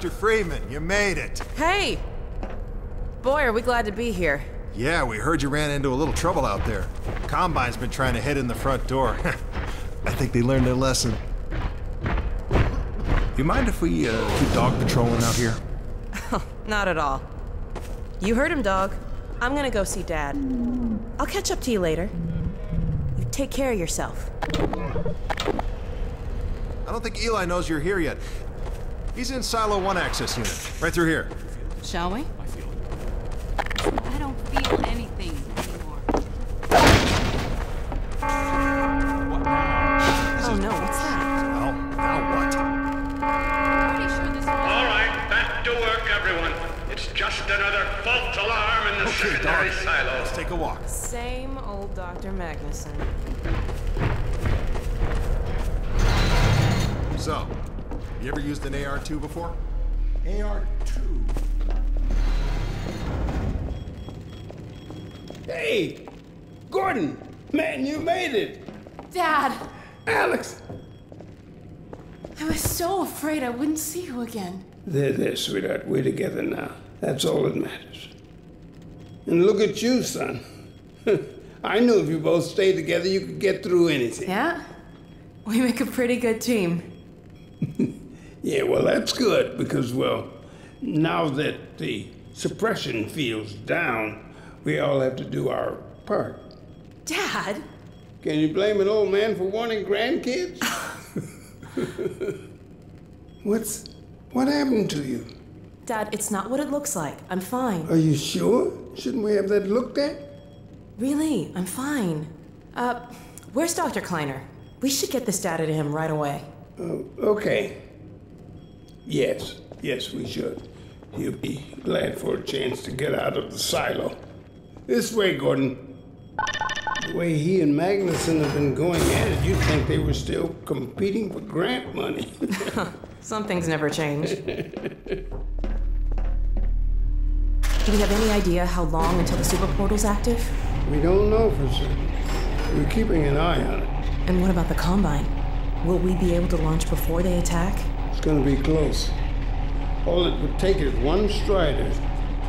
Dr. Freeman, you made it. Hey! Boy, are we glad to be here. Yeah, we heard you ran into a little trouble out there. Combine's been trying to head in the front door. I think they learned their lesson. You mind if we keep dog patrolling out here? Not at all. You heard him, dog. I'm gonna go see Dad. I'll catch up to you later. You take care of yourself. I don't think Eli knows you're here yet. He's in Silo 1 access unit, right through here. Shall we? I don't feel anything anymore. Oh no, what's that? Well, now what? Pretty sure this All right, back to work, everyone. It's just another false alarm in the Okay, secondary dog. silo. Let's take a walk. Same old Dr. Magnuson. So, you ever used an AR-2 before? AR-2. Hey! Gordon! Man, you made it! Dad, Alex! I was so afraid I wouldn't see you again. There, sweetheart. We're together now. That's all that matters. And look at you, son. I knew if you both stayed together, you could get through anything. Yeah? We make a pretty good team. Yeah, well, that's good, because, well, now that the suppression field's down, we all have to do our part. Dad? Can you blame an old man for wanting grandkids? What happened to you? Dad, it's not what it looks like. I'm fine. Are you sure? Shouldn't we have that looked at? Really, I'm fine. Where's Dr. Kleiner? We should get this data to him right away. Okay. Yes, we should. He'll be glad for a chance to get out of the silo. This way, Gordon. The way he and Magnuson have been going at it, you'd think they were still competing for grant money. Some things never change. Do we have any idea how long until the super portal's active? We don't know for certain. We're keeping an eye on it. And what about the Combine? Will we be able to launch before they attack? It's gonna be close. All it would take is one Strider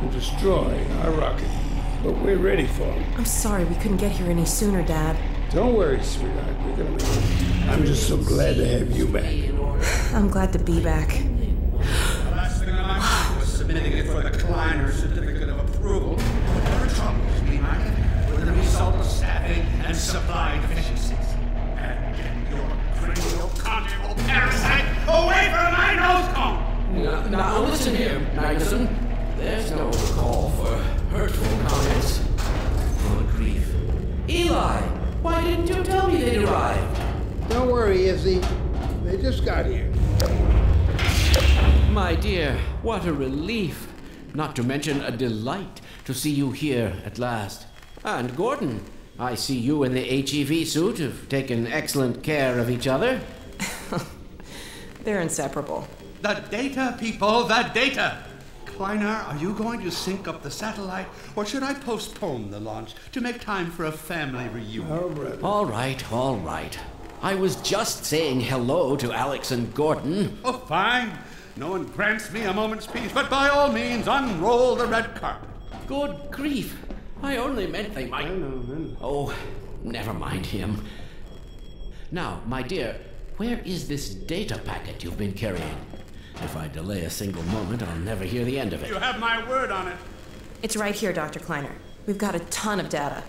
to destroy our rocket. But we're ready for him. I'm sorry we couldn't get here any sooner, Dad. Don't worry, sweetheart. We're gonna make it. I'm just so glad to have you back. I'm glad to be back. The last thing I was submitting it for the Kleiner certificate of approval. There are troubles behind with the result of staffing and supply deficiencies. And get your cranial conjugal parasite away from my nose cone! Now listen here, Magnuson. There's no call for hurtful comments. Good grief. Eli, why didn't you tell me they'd arrived? Don't worry, Izzy. They just got here. My dear, what a relief. Not to mention a delight to see you here at last. And Gordon, I see you in the HEV suit have taken excellent care of each other. They're inseparable. The data, people, the data! Kleiner, are you going to sync up the satellite, or should I postpone the launch to make time for a family reunion? Oh, brother. All right. I was just saying hello to Alex and Gordon. Oh, fine. No one grants me a moment's peace, but by all means, unroll the red carpet. Good grief. I only meant they might... I know. Oh, never mind him. Now, my dear, where is this data packet you've been carrying? If I delay a single moment, I'll never hear the end of it. You have my word on it. It's right here, Dr. Kleiner. We've got a ton of data.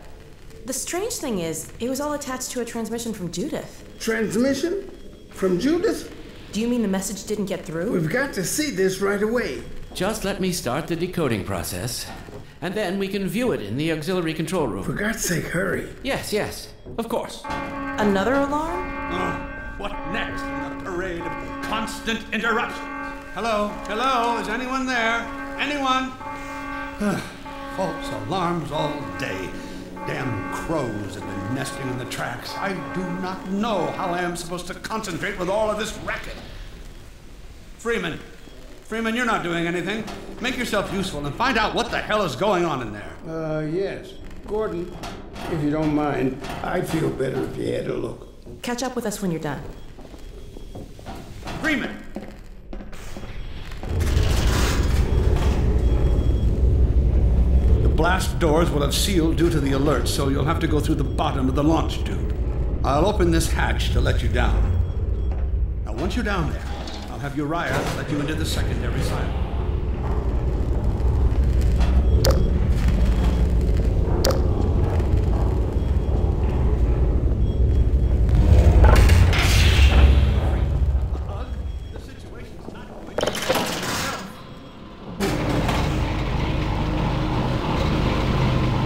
The strange thing is, it was all attached to a transmission from Judith. Transmission? From Judith? Do you mean the message didn't get through? We've got to see this right away. Just let me start the decoding process, and then we can view it in the auxiliary control room. For God's sake, hurry. Yes, of course. Another alarm? Oh, what next in a parade of constant interruptions? Hello, is anyone there? Anyone? False alarms all day. Damn crows have been nesting in the tracks. I do not know how I am supposed to concentrate with all of this racket. Freeman, you're not doing anything. Make yourself useful and find out what the hell is going on in there. Yes. Gordon, if you don't mind, I'd feel better if you had a look. Catch up with us when you're done. Freeman! blast doors will have sealed due to the alert, so you'll have to go through the bottom of the launch tube. I'll open this hatch to let you down. Now, once you're down there, I'll have Uriah let you into the secondary silo.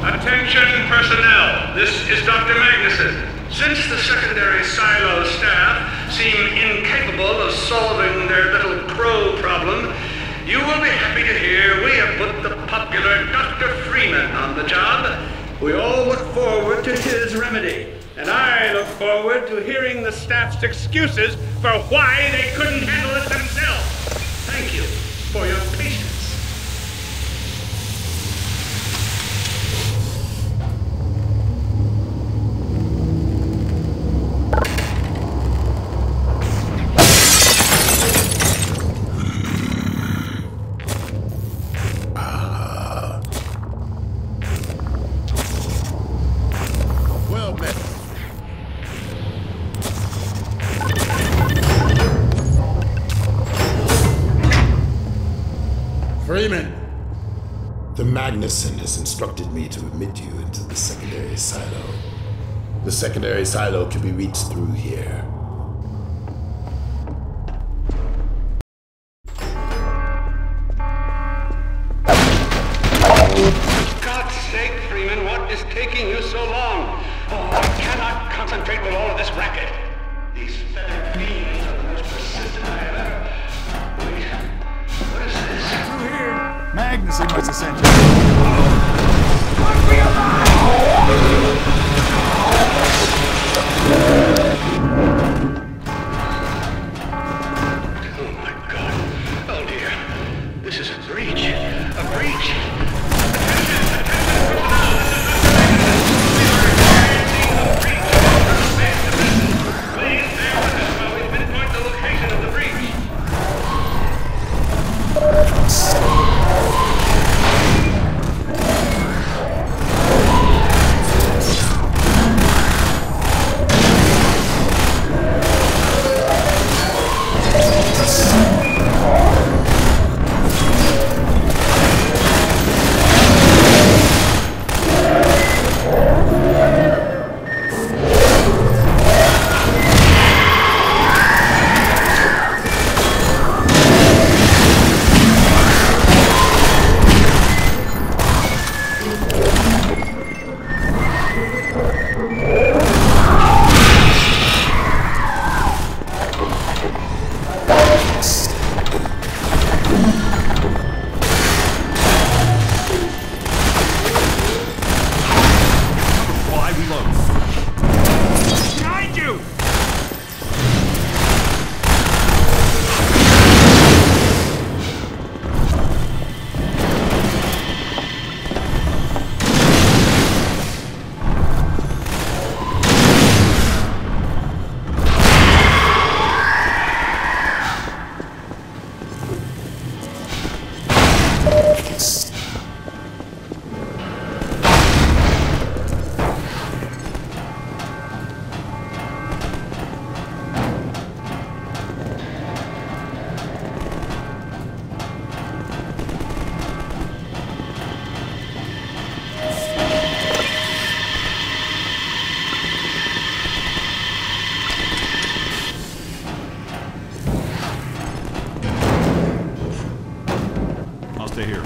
Attention personnel, this is Dr. Magnuson. Since the secondary silo staff seem incapable of solving their little crow problem, you will be happy to hear we have put the popular Dr. Freeman on the job. We all look forward to his remedy, and I look forward to hearing the staff's excuses for why they couldn't handle it themselves. Thank you for your patience. Freeman! The Magnuson has instructed me to admit you into the secondary silo. The secondary silo can be reached through here. For God's sake, Freeman, what is taking you so long? Oh, I cannot concentrate with all of this racket. These feathered fiends are the most persistent I have ever... Wait, what is this? Through here. Magnuson must have sent you. Oh my God. Oh dear. This is a breach. A breach. Please bear with us while we pinpoint the location of the breach. Stay here.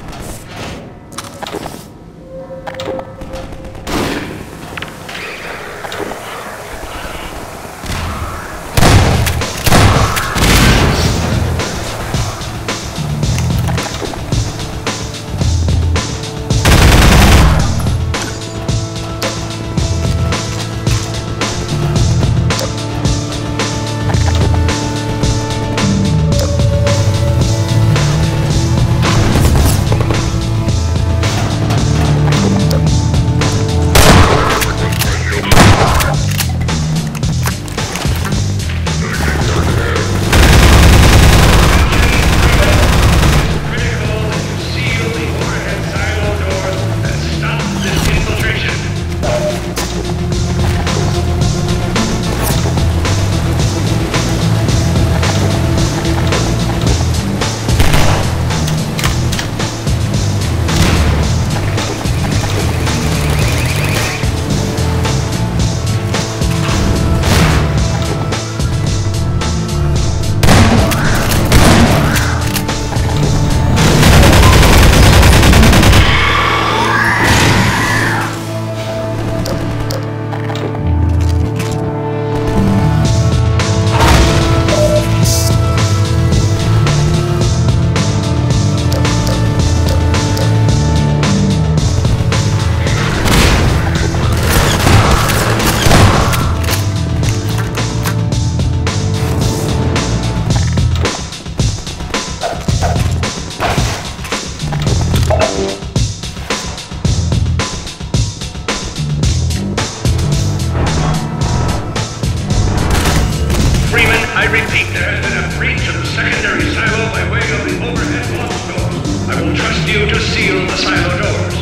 the silo doors.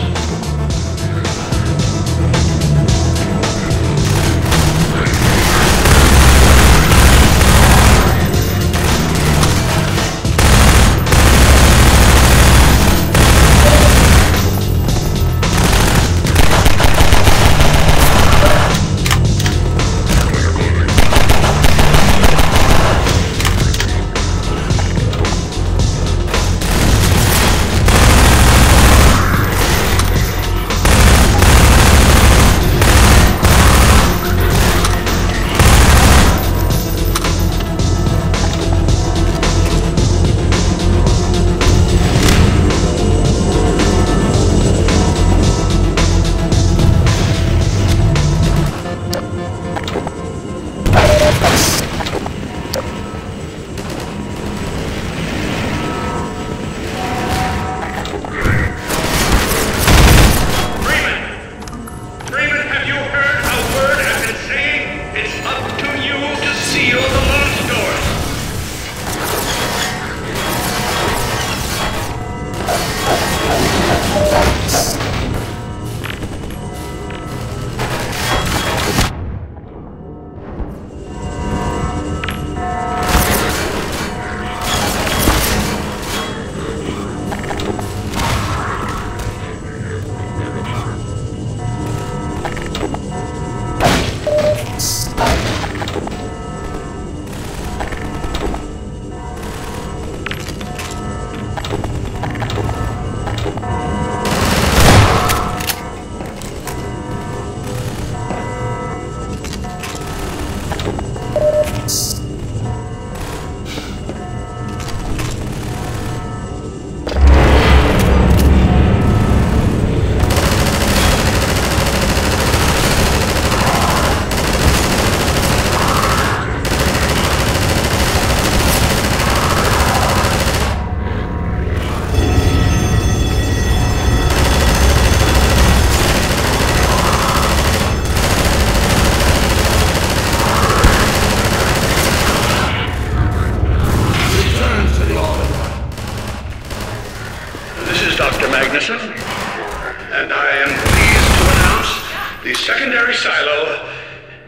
And I am pleased to announce the secondary silo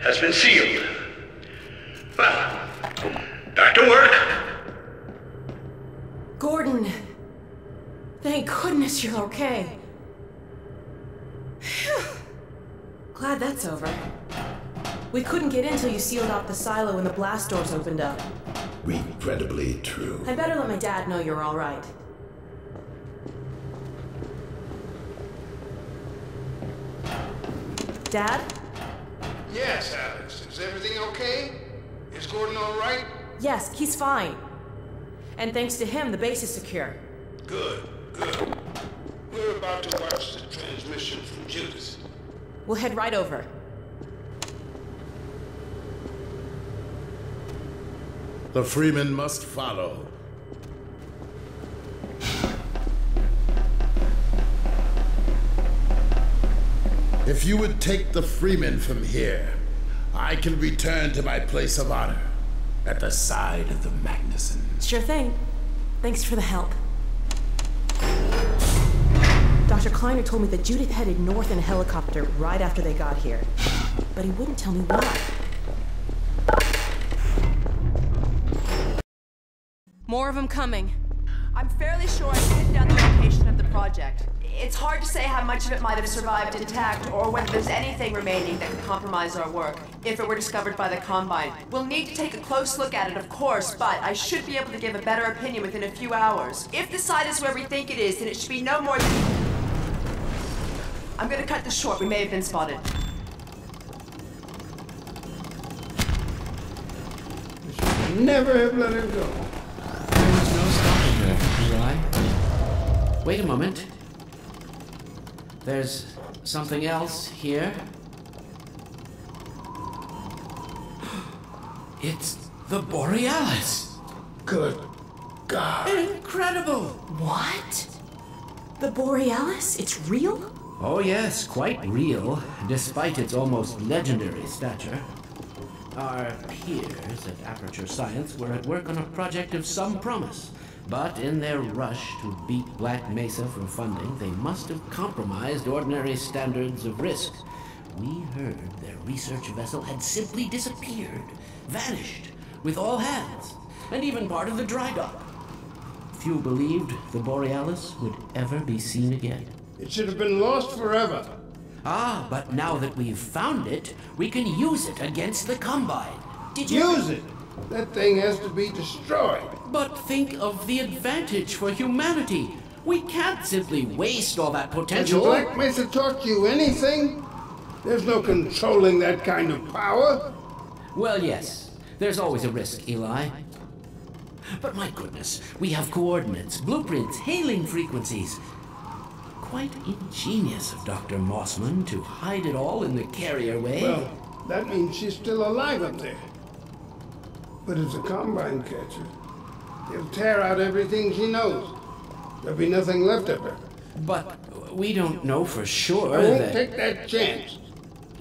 has been sealed. Well, back to work. Gordon, thank goodness you're okay. Phew. Glad that's over. We couldn't get in till you sealed off the silo and the blast doors opened up. Regrettably true. I better let my dad know you're all right. Dad? Yes, Alex. Is everything okay? Is Gordon all right? Yes, he's fine. And thanks to him, the base is secure. Good, good. We're about to watch the transmission from Judith. We'll head right over. The Freeman must follow. If you would take the Freeman from here, I can return to my place of honor at the side of the Magnuson. Sure thing. Thanks for the help. Dr. Kleiner told me that Judith headed north in a helicopter right after they got here. But he wouldn't tell me why. More of them coming. I'm fairly sure I pinned down the location of the project. It's hard to say how much of it might have survived intact, or whether there's anything remaining that could compromise our work, if it were discovered by the Combine. We'll need to take a close look at it, of course, but I should be able to give a better opinion within a few hours. If the site is where we think it is, then it should be no more than... I'm gonna cut this short. We may have been spotted. Never have let her go. There was no stopping her, Eli. Wait a moment. There's something else here. It's the Borealis. Good God. Incredible. What? The Borealis? It's real? Oh yes, quite real, despite its almost legendary stature. Our peers at Aperture Science were at work on a project of some promise, But in their rush to beat Black Mesa for funding, they must have compromised ordinary standards of risk. We heard their research vessel had simply disappeared, vanished, with all hands, and even part of the dry dock. Few believed the Borealis would ever be seen again. It should have been lost forever. Ah, but now that we've found it, we can use it against the Combine. Did you use it? That thing has to be destroyed. But think of the advantage for humanity. We can't simply waste all that potential. Has Black Mesa taught you anything? There's no controlling that kind of power. Well, yes. There's always a risk, Eli. But my goodness, we have coordinates, blueprints, hailing frequencies. Quite ingenious of Dr. Mossman to hide it all in the carrier way. Well, that means she's still alive up there. But as a Combine catcher, he'll tear out everything she knows. There'll be nothing left of her. But we don't know for sure I won't that... take that chance.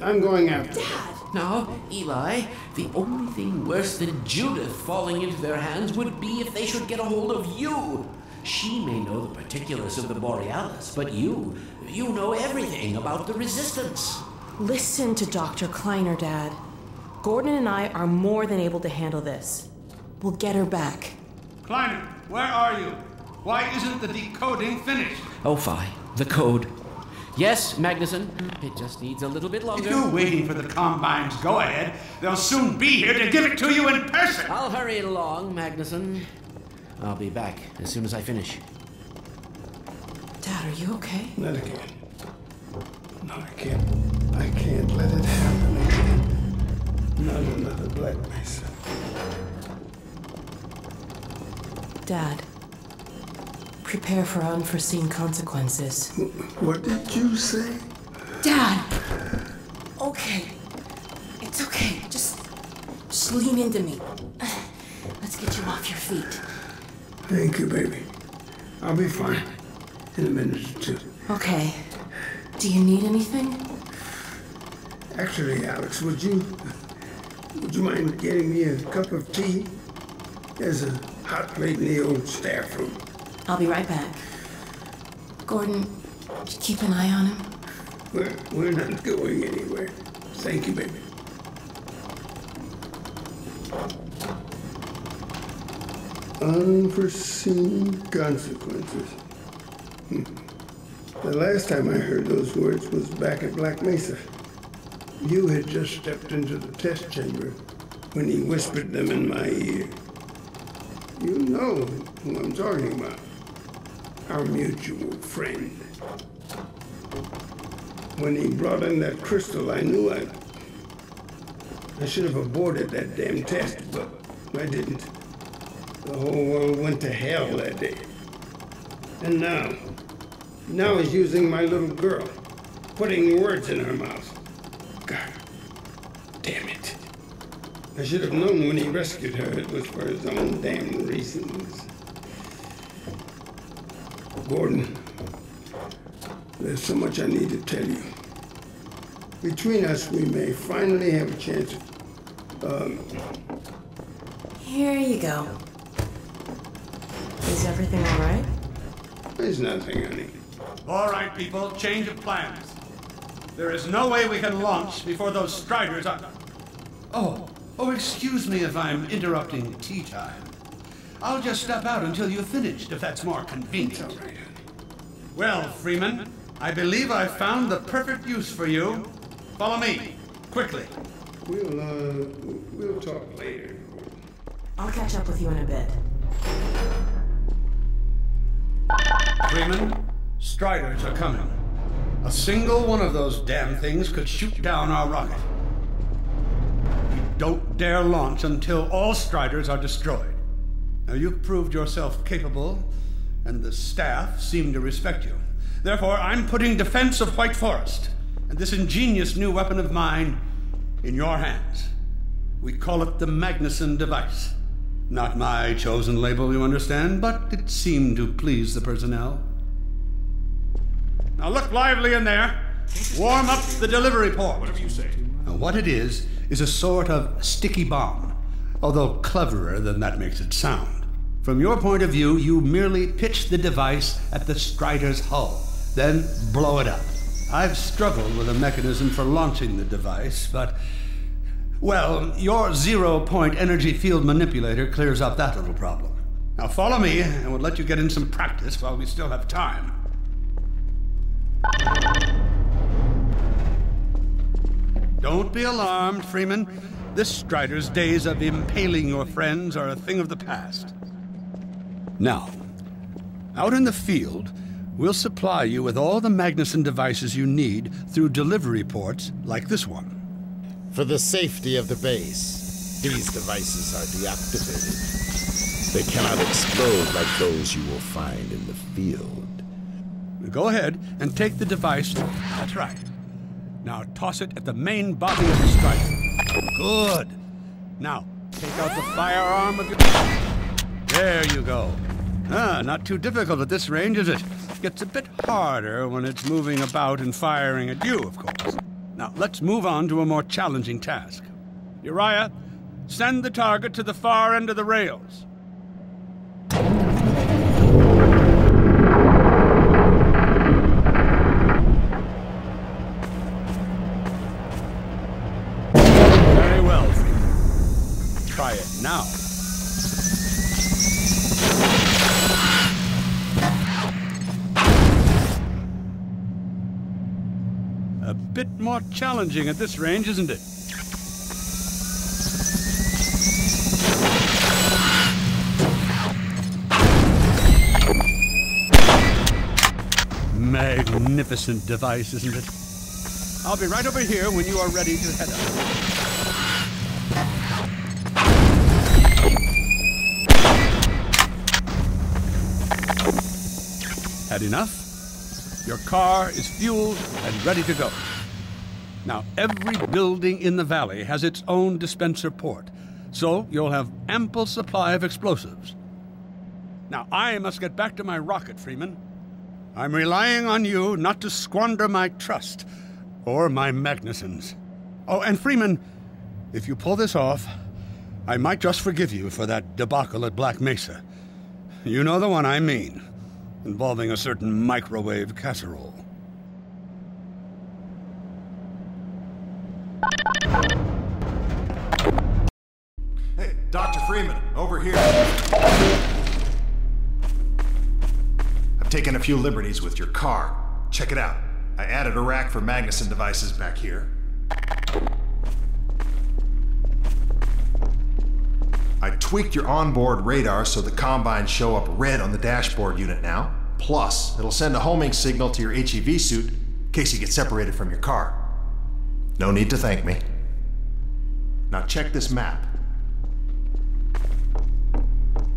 I'm going after her. Dad! Now, Eli, the only thing worse than Judith falling into their hands would be if they should get a hold of you. She may know the particulars of the Borealis, but you know everything about the Resistance. Listen to Dr. Kleiner, Dad. Gordon and I are more than able to handle this. We'll get her back. Kleiner, where are you? Why isn't the decoding finished? Oh, fine. The code. Yes, Magnuson. It just needs a little bit longer. If you're waiting for the Combine's go-ahead, they'll soon be here to give it to you in person. I'll hurry it along, Magnuson. I'll be back as soon as I finish. Dad, are you okay? Not again. No, I can't let it happen again. Not another Black Mesa. Dad, prepare for unforeseen consequences. What did you say? Dad! Okay. It's okay. Just lean into me. Let's get you off your feet. Thank you, baby. I'll be fine in a minute or two. Okay. Do you need anything? Actually, Alex, would you mind getting me a cup of tea? There's a hot plate in the old staff room. I'll be right back. Gordon, keep an eye on him. We're not going anywhere. Thank you, baby. Unforeseen consequences. The last time I heard those words was back at Black Mesa. You had just stepped into the test chamber when he whispered them in my ear. You know who I'm talking about. Our mutual friend. When he brought in that crystal, I knew I should have aborted that damn test, but I didn't. The whole world went to hell that day. And now he's using my little girl, putting words in her mouth. God damn it. I should have known when he rescued her it was for his own damn reasons. Gordon, there's so much I need to tell you. Between us, we may finally have a chance Here you go. Is everything all right? There's nothing, honey. All right, people, change of plans. There is no way we can launch before those Striders are... Oh, excuse me if I'm interrupting tea time. I'll just step out until you've finished, if that's more convenient. It's all right, honey. Well, Freeman, I believe I've found the perfect use for you. Follow me, quickly. We'll talk later. I'll catch up with you in a bit. Freeman, Striders are coming. A single one of those damn things could shoot down our rocket. You don't dare launch until all Striders are destroyed. Now, you've proved yourself capable, and the staff seem to respect you. Therefore, I'm putting defense of White Forest and this ingenious new weapon of mine in your hands. We call it the Magnuson device. Not my chosen label, you understand, but it seemed to please the personnel. Now look lively in there. Warm up the delivery port. Whatever you say. Now what it is a sort of sticky bomb, although cleverer than that makes it sound. From your point of view, you merely pitch the device at the Strider's hull, then blow it up. I've struggled with a mechanism for launching the device, but... well, your zero-point energy field manipulator clears up that little problem. Now follow me, and we'll let you get in some practice while we still have time. Don't be alarmed, Freeman. This Strider's days of impaling your friends are a thing of the past. Now, out in the field, we'll supply you with all the Magnuson devices you need through delivery ports like this one. For the safety of the base, these devices are deactivated. They cannot explode like those you will find in the field. Go ahead and take the device. That's right. Now toss it at the main body of the Strider. Good. Now, take out the firearm of your... There you go. Not too difficult at this range, is it? Gets a bit harder when it's moving about and firing at you, of course. Now, let's move on to a more challenging task. Uriah, send the target to the far end of the rails. Very well, Freeman. Try it now. A bit more challenging at this range, isn't it? Magnificent device, isn't it? I'll be right over here when you are ready to head up. Had enough? Your car is fueled and ready to go. Now, every building in the valley has its own dispenser port, so you'll have ample supply of explosives. Now, I must get back to my rocket, Freeman. I'm relying on you not to squander my trust, or my Magnusons. Oh, and Freeman, if you pull this off, I might just forgive you for that debacle at Black Mesa. You know the one I mean, involving a certain microwave casserole. Hey, Dr. Freeman, over here. I've taken a few liberties with your car. Check it out. I added a rack for Magnuson devices back here. I tweaked your onboard radar so the combines show up red on the dashboard unit now. Plus, it'll send a homing signal to your HEV suit in case you get separated from your car. No need to thank me. Now check this map.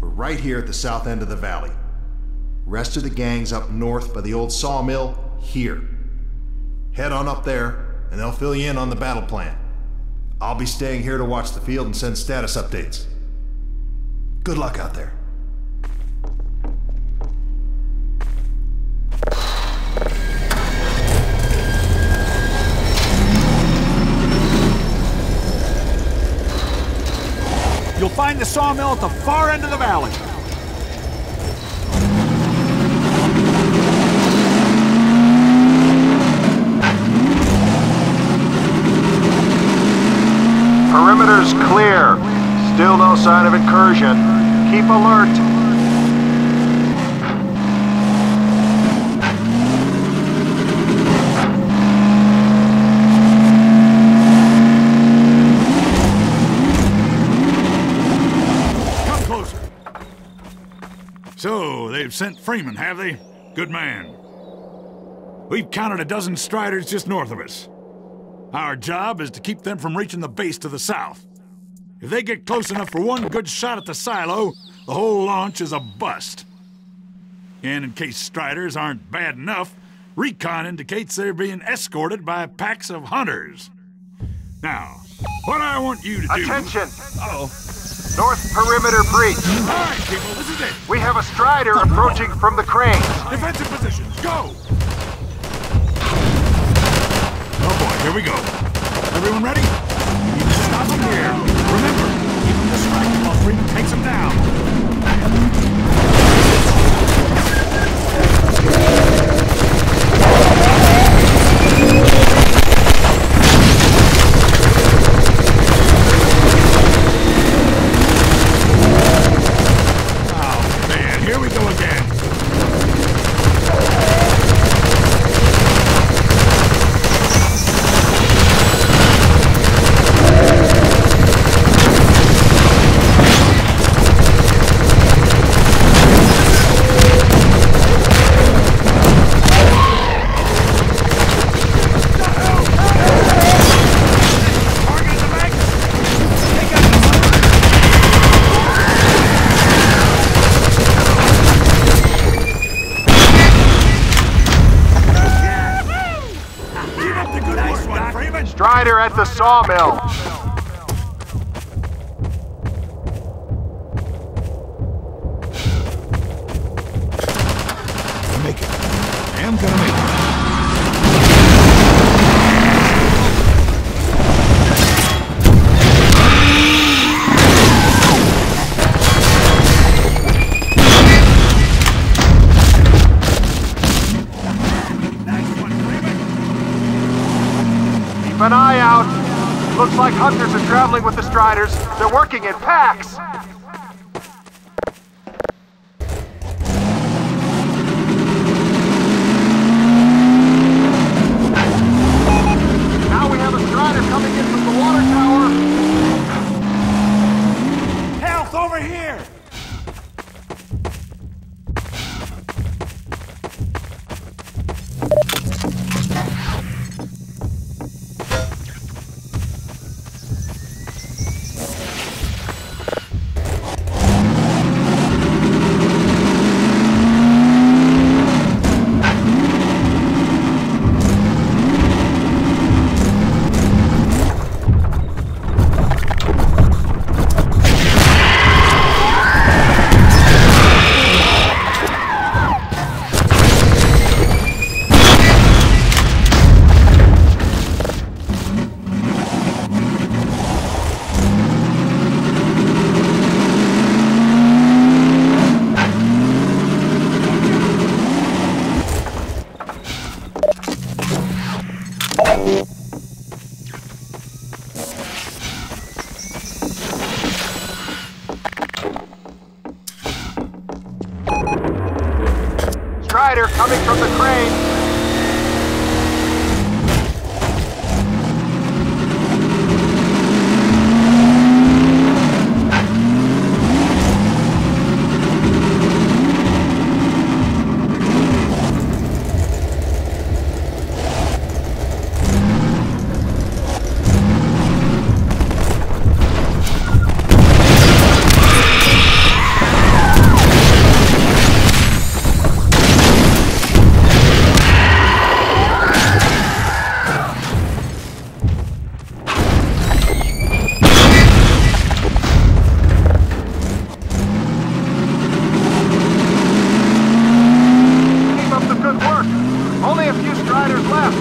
We're right here at the south end of the valley. Rest of the gang's up north by the old sawmill here. Head on up there, and they'll fill you in on the battle plan. I'll be staying here to watch the field and send status updates. Good luck out there. You'll find the sawmill at the far end of the valley. Perimeter's clear. Still no sign of incursion. Keep alert. Come closer. So, they've sent Freeman, have they? Good man. We've counted a dozen Striders just north of us. Our job is to keep them from reaching the base to the south. If they get close enough for one good shot at the silo, the whole launch is a bust. And in case Striders aren't bad enough, recon indicates they're being escorted by packs of hunters. Now, what I want you to do... Attention! Uh-oh. North perimeter breach. All right, people, this is it. We have a Strider approaching from the cranes. Defensive positions, go! Oh boy, here we go. Everyone ready? You can stop them here. Remember, keep them distracted while Freeman takes them down. Strider at the sawmill. Make it. I am gonna make it. Keep an eye out. Looks like hunters are traveling with the Striders. They're working in packs. Now we have a Strider coming in from the water tower. Health over here! Strider coming from the crane. Only a few Striders left.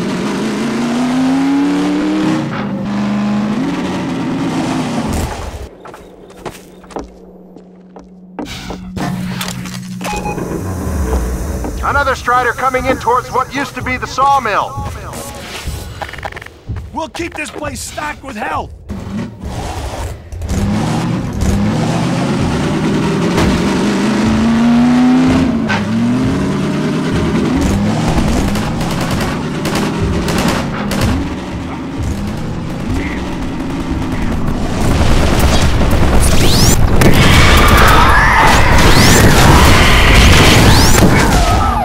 Another Strider coming in towards what used to be the sawmill. We'll keep this place stocked with health.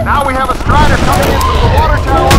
Now we have a Strider coming in from the water tower.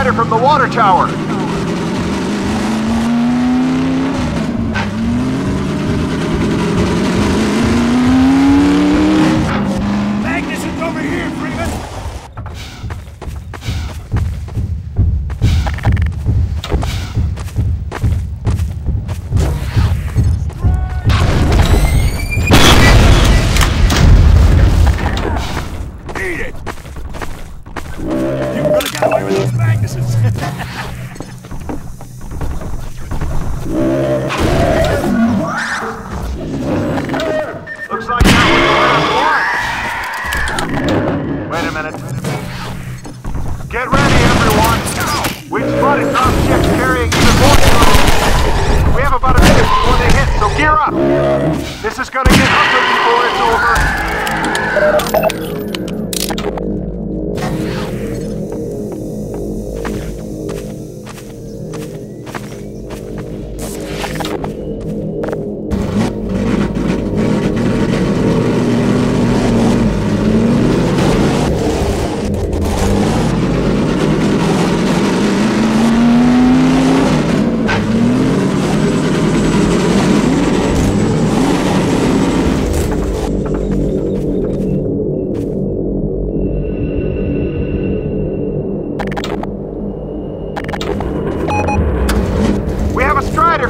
Strider from the water tower. Magnuson's over here, Freeman! Eat it! You really got away with those Magnusons! Looks like that was the last one. Wait a minute. Get ready, everyone. We've spotted drop ships carrying even more fuel. We have about a minute before they hit, so gear up. This is gonna get ugly before it's over.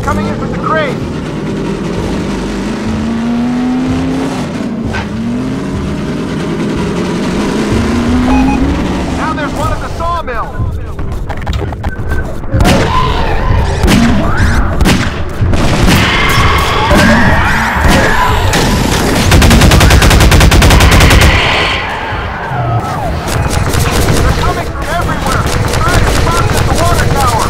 Coming in with the crate! Now there's one at the sawmill! They're coming from everywhere! Strider's spotted at the water tower!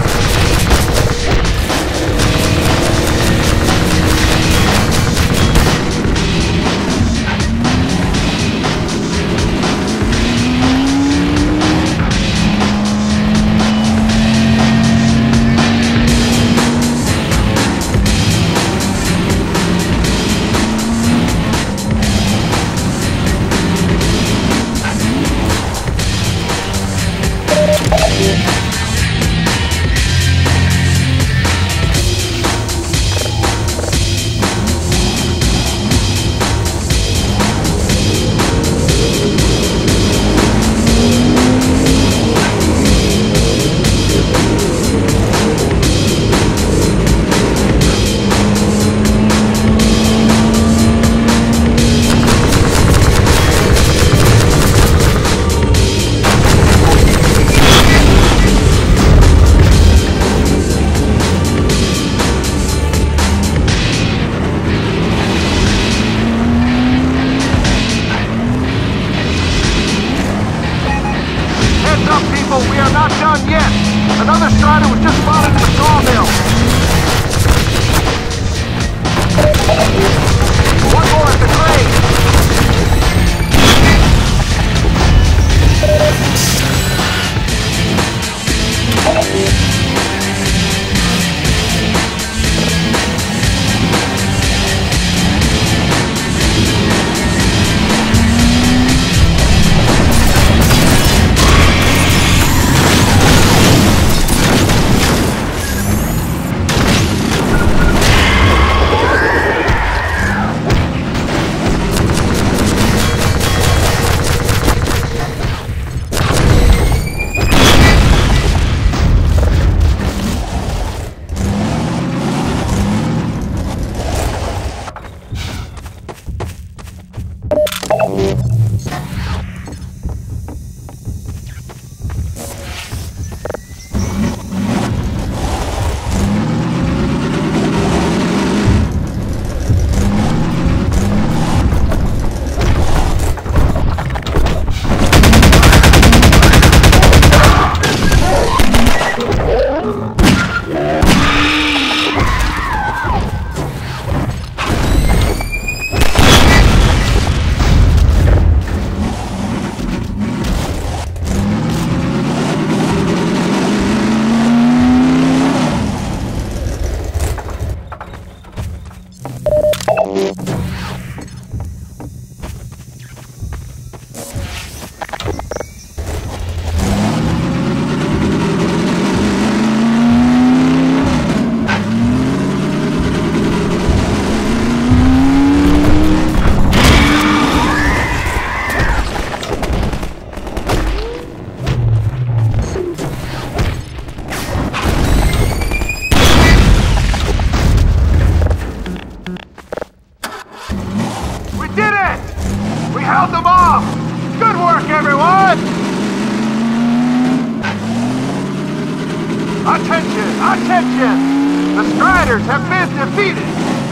Attention! Attention! The Striders have been defeated!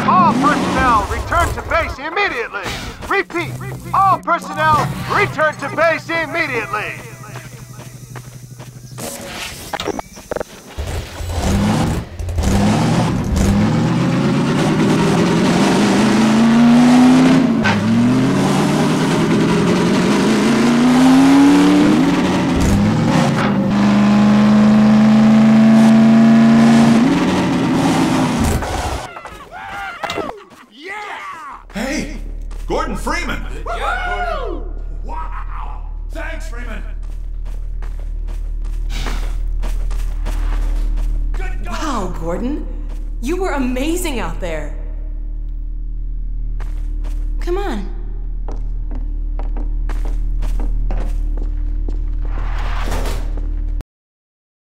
All personnel return to base immediately! Repeat! All personnel return to base immediately! Hey, Gordon Freeman! Yeah, Gordon. Wow! Thanks, Freeman! Wow, Gordon. You were amazing out there. Come on.